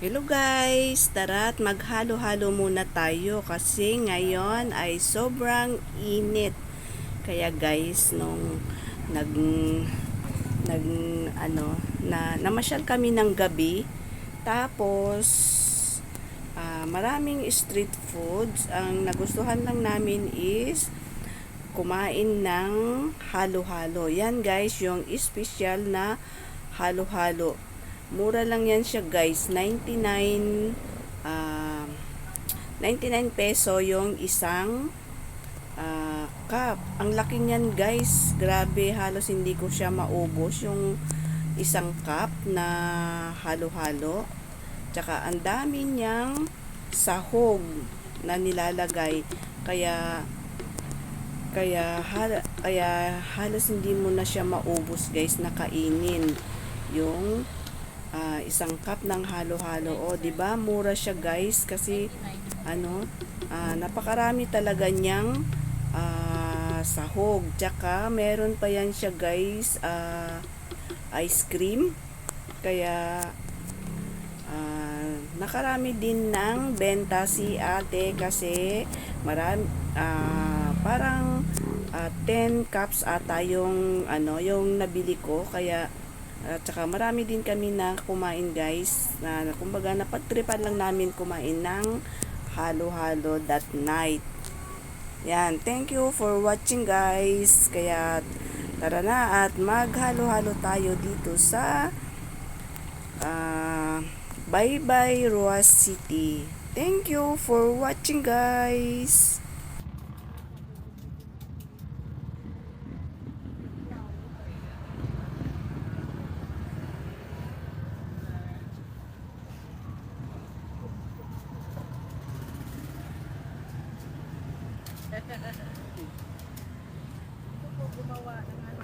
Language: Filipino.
Hello guys! Tara't maghalo-halo muna tayo kasi ngayon ay sobrang init. Kaya guys, nung nag nag namasyal kami ng gabi, tapos maraming street foods. Ang nagustuhan lang namin is kumain ng halo-halo. Yan guys, yung special na halo-halo. Mura lang yan siya guys, 99 peso yung isang cup. Ang laki niyan guys, grabe, halos hindi ko siya maubos yung isang cup na halo-halo. Tsaka ang dami niyang sahog na nilalagay, kaya halos hindi mo na siya maubos guys na kainin yung isang cup ng halo-halo. O, 'di ba? Mura siya, guys, kasi napakarami talaga niyang sahog. Tsaka meron pa yan siya, guys, ice cream. Kaya nakarami din ng benta si ate kasi marami, parang 10 cups ata yung yung nabili ko. Kaya at saka marami din kami na kumain guys, na kumbaga napagtripan lang namin kumain ng halo-halo that night. Yan, thank you for watching guys. Kaya tara na at maghalo-halo tayo dito sa Bye Bye Roas City. Thank you for watching guys. Gusto ko gumawa ng